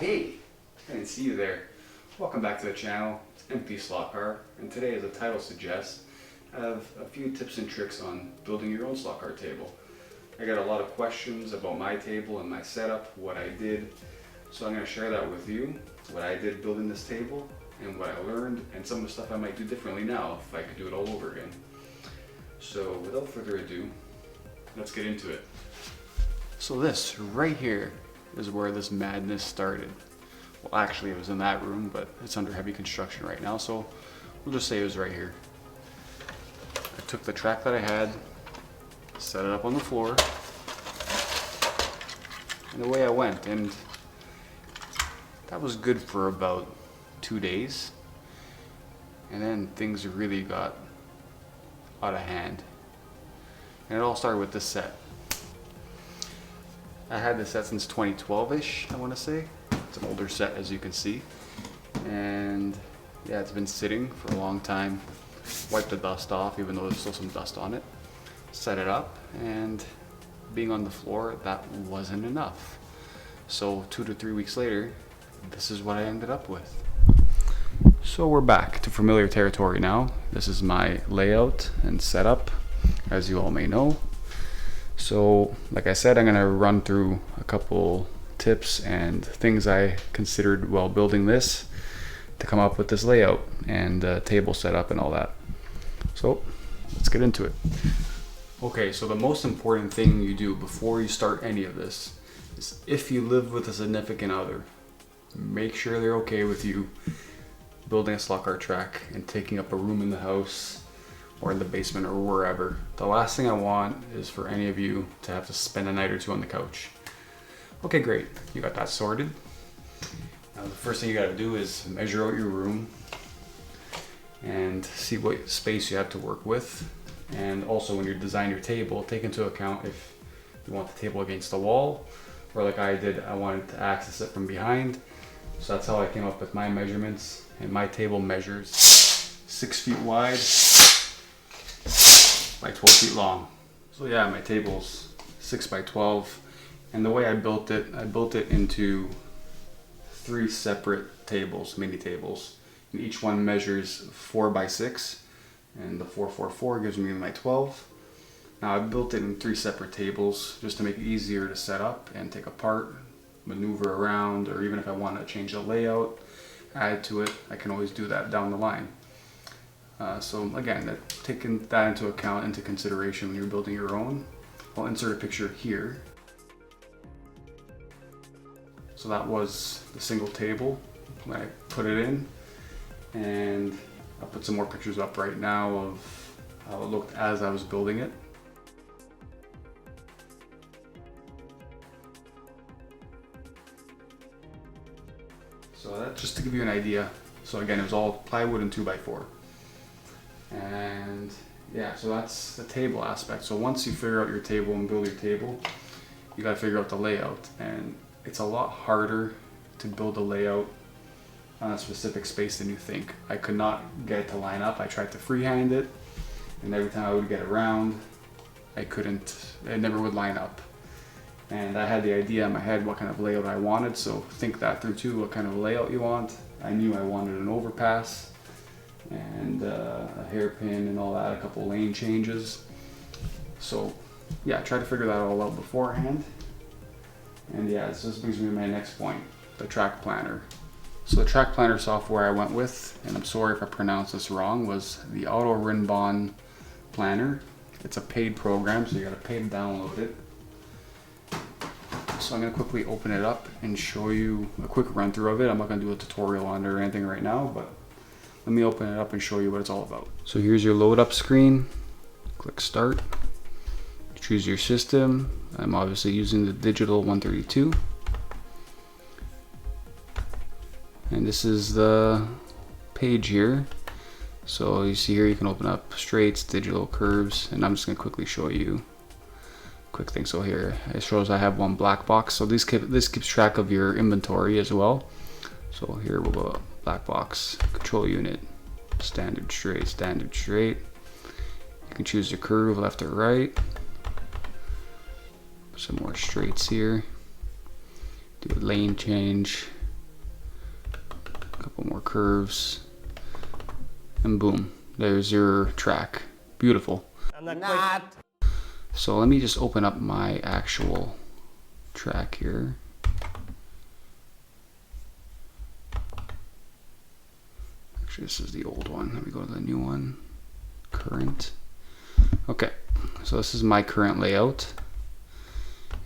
hey, I didn't see you there. Welcome back to the channel. It's Empty Slot Car, and today, as the title suggests, I have a few tips and tricks on building your own slot car table. I got a lot of questions about my table and my setup, what I did, so I'm going to share that with you, what I did building this table, and what I learned, and some of the stuff I might do differently now if I could do it all over again. So without further ado, let's get into it. So this right here is where this madness started. Well, actually it was in that room, but it's under heavy construction right now, so we'll just say it was right here. I took the track that I had, set it up on the floor, and away I went, and that was good for about 2 days, and then things really got out of hand. And it all started with this set. I had this set since 2012-ish, I want to say. It's an older set, as you can see. And yeah, it's been sitting for a long time. Wiped the dust off, even though there's still some dust on it. Set it up, and being on the floor, that wasn't enough. So 2 to 3 weeks later, this is what I ended up with. So we're back to familiar territory now. This is my layout and setup, as you all may know. So like I said, I'm going to run through a couple tips and things I considered while building this to come up with this layout and table setup and all that. So let's get into it. Okay, so the most important thing you do before you start any of this is, if you live with a significant other, make sure they're okay with you building a slot car track and taking up a room in the house or in the basement or wherever. The last thing I want is for any of you to have to spend a night or two on the couch. Okay, great, you got that sorted. Now the first thing you gotta do is measure out your room and see what space you have to work with. And also when you design your table, take into account if you want the table against the wall, or like I did, I wanted to access it from behind. So that's how I came up with my measurements. And my table measures 6 feet wide by 12 feet long. So yeah, my table's 6 by 12. And the way I built it into 3 separate tables, mini tables. And each one measures 4 by 6. And the 444 gives me my 12. Now I built it in 3 separate tables just to make it easier to set up and take apart, maneuver around, or even if I want to change the layout, add to it, I can always do that down the line. So again, taking that into account, into consideration when you're building your own. I'll insert a picture here. So that was the single table when I put it in, and I'll put some more pictures up right now of how it looked as I was building it. So that's just to give you an idea. So again, it was all plywood and 2x4. And yeah, so that's the table aspect. So once you figure out your table and build your table, you gotta figure out the layout. And it's a lot harder to build a layout on a specific space than you think. I could not get it to line up. I tried to freehand it, and every time I would get around, it never would line up. And I had the idea in my head what kind of layout I wanted, so think that through too, what kind of layout you want. I knew I wanted an overpass and a hairpin and all that, a couple lane changes. So yeah, try to figure that all out beforehand. And yeah, so this brings me to my next point, the track planner. So the track planner software I went with, and I'm sorry if I pronounced this wrong, was the Auto-Rinbahn planner. It's a paid program, so you gotta pay to download it. So I'm going to quickly open it up and show you a quick run through of it. I'm not going to do a tutorial on it or anything right now, but let me open it up and show you what it's all about. So here's your load up screen. Click start. Choose your system. I'm obviously using the digital 132. And this is the page here. So you see here you can open up straights, digital, curves, and I'm just going to quickly show you quick thing. So here it shows I have one black box, so this keeps track of your inventory as well. So here we'll go black box, control unit, standard straight. You can choose your curve left or right. Some more straights here. Do a lane change, couple more curves, and boom, there's your track. Beautiful. So let me just open up my actual track here. Actually, this is the old one. Let me go to the new one. Current. Okay, so this is my current layout.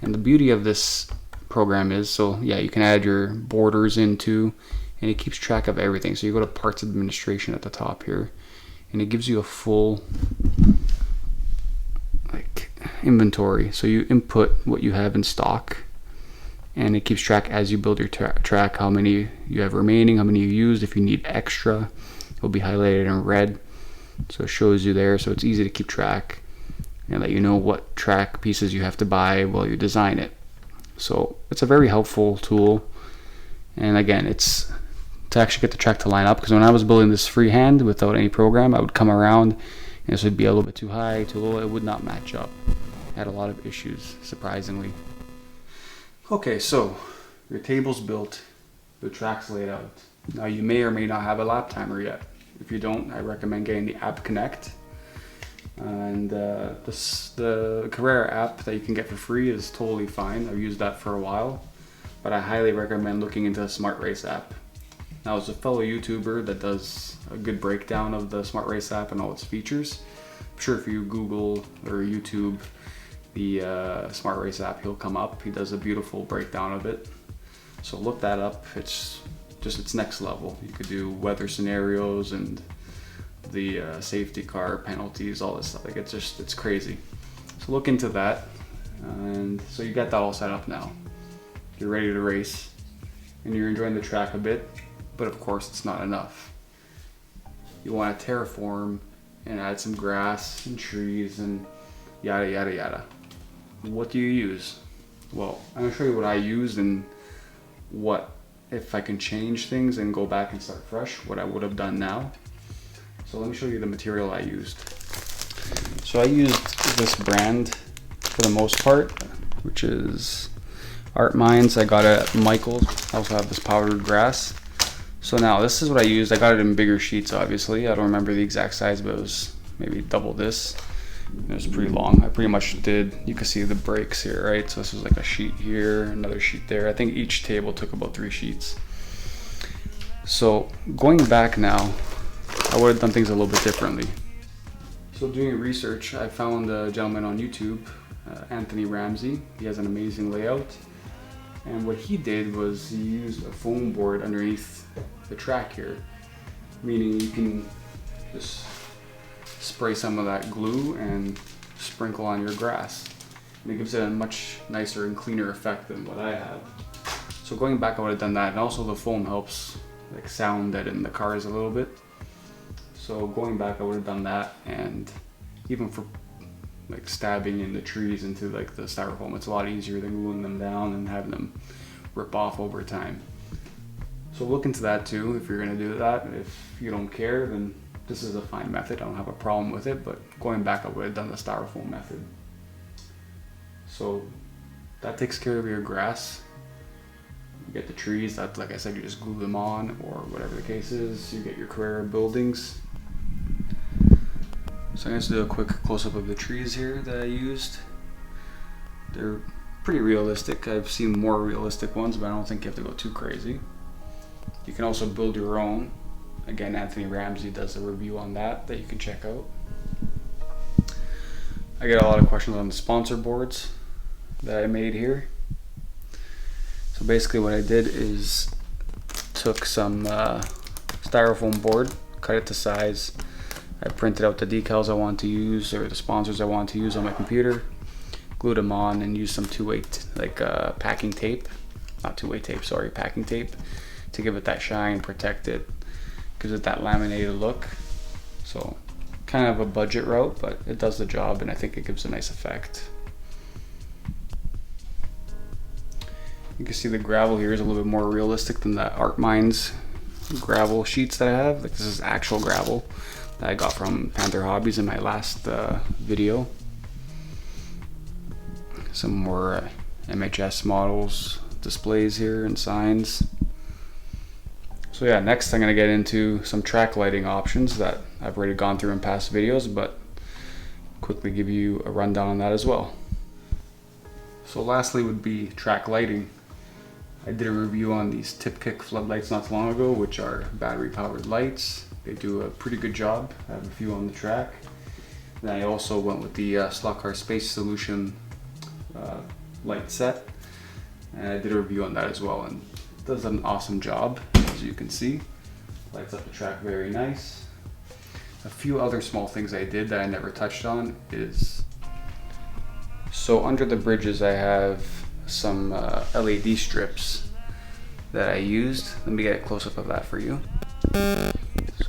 And the beauty of this program is, so yeah, you can add your borders into, and it keeps track of everything. So you go to parts administration at the top here, and it gives you a full like inventory. So you input what you have in stock, and it keeps track as you build your track, how many you have remaining, how many you used. If you need extra, it'll be highlighted in red, so it shows you there. So it's easy to keep track and let you know what track pieces you have to buy while you design it. So it's a very helpful tool. And again, it's to actually get the track to line up, because when I was building this freehand without any program, I would come around and this would be a little bit too high, too low. It would not match up. I had a lot of issues, surprisingly. Okay, so your table's built, the track's laid out. Now you may or may not have a lap timer yet. If you don't, I recommend getting the App Connect. And the Carrera app that you can get for free is totally fine. I've used that for a while, but I highly recommend looking into the Smart Race app. Now, as a fellow YouTuber that does a good breakdown of the Smart Race app and all its features, I'm sure if you Google or YouTube the Smart Race app, he'll come up. He does a beautiful breakdown of it. So look that up. It's next level. You could do weather scenarios and the safety car penalties, all this stuff. Like it's crazy. So look into that. And so you got that all set up now. You're ready to race and you're enjoying the track a bit, but of course it's not enough. You want to terraform and add some grass and trees and yada yada yada. What do you use? Well, I'm gonna show you what I used and what, if I can change things and go back and start fresh, what I would have done now. So let me show you the material I used. So I used this brand for the most part, which is Art Minds. I got it at Michael's. I also have this powdered grass. So now this is what I used. I got it in bigger sheets, obviously. I don't remember the exact size, but it was maybe double this. It was pretty long. I pretty much did, you can see the breaks here, right? So this was like a sheet here, another sheet there. I think each table took about 3 sheets. So going back now, I would have done things a little bit differently. So doing research, I found a gentleman on YouTube, Anthony Ramsey. He has an amazing layout. And what he did was he used a foam board underneath the track here, meaning you can just spray some of that glue and sprinkle on your grass. And it gives it a much nicer and cleaner effect than what I have. So going back, I would have done that. And also the foam helps like sound deaden the cars a little bit. So going back, I would have done that. And even for like stabbing in the trees into like the styrofoam, it's a lot easier than gluing them down and having them rip off over time. So look into that too if you're gonna do that. If you don't care, then this is a fine method. I don't have a problem with it, but going back, I would have done the styrofoam method. So that takes care of your grass. You get the trees that, like I said, you just glue them on, or whatever the case is. You get your Carrera buildings. So I'm going to do a quick close-up of the trees here that I used. They're pretty realistic. I've seen more realistic ones, but I don't think you have to go too crazy. You can also build your own. Again, Anthony Ramsey does a review on that you can check out. I get a lot of questions on the sponsor boards that I made here. So basically what I did is took some styrofoam board, cut it to size. I printed out the decals I want to use, or the sponsors I want to use on my computer, glued them on, and used some two-way packing tape. Not two-way tape, sorry, packing tape to give it that shine, protect it, gives it that laminated look. So kind of a budget route, but it does the job, and I think it gives a nice effect. You can see the gravel here is a little bit more realistic than the Art Minds gravel sheets that I have. Like, this is actual gravel that I got from Panther Hobbies in my last video. Some more MHS models displays here and signs. So yeah, next I'm going to get into some track lighting options that I've already gone through in past videos, but quickly give you a rundown on that as well. So lastly would be track lighting. I did a review on these Tipkick floodlights not too long ago, which are battery powered lights. They do a pretty good job. I have a few on the track. Then I also went with the Slot Car Space Solution light set, and I did a review on that as well, and it does an awesome job, as you can see. Lights up the track very nice. A few other small things I did that I never touched on is, so under the bridges I have some LED strips that I used. Let me get a close-up of that for you. So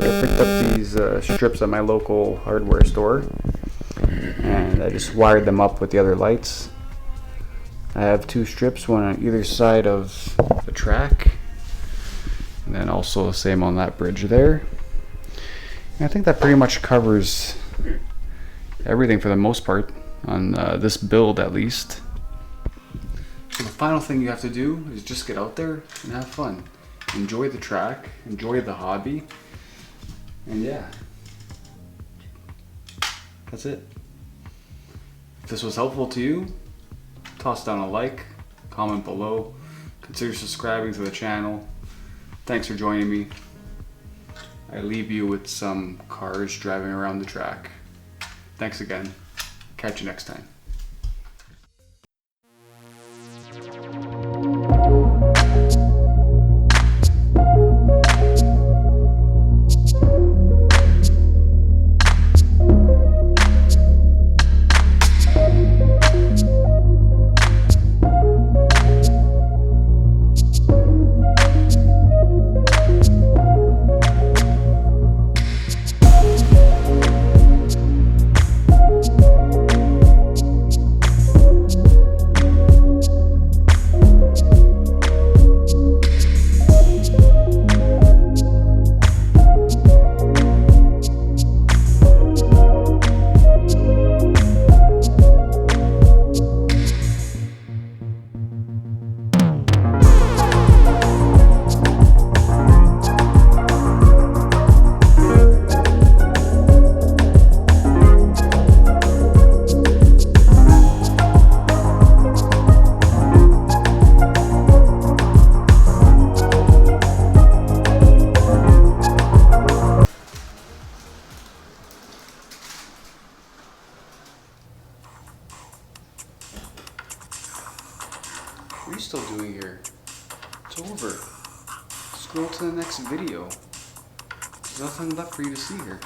I picked up these strips at my local hardware store, and I just wired them up with the other lights. I have two strips, one on either side of the track, and then also the same on that bridge there. And I think that pretty much covers everything for the most part on this build, at least. So the final thing you have to do is just get out there and have fun. Enjoy the track, enjoy the hobby, and yeah, that's it. If this was helpful to you, toss down a like, comment below, consider subscribing to the channel. Thanks for joining me. I leave you with some cars driving around the track. Thanks again. Catch you next time. What are you still doing here? It's over. Scroll to the next video. There's nothing left for you to see here.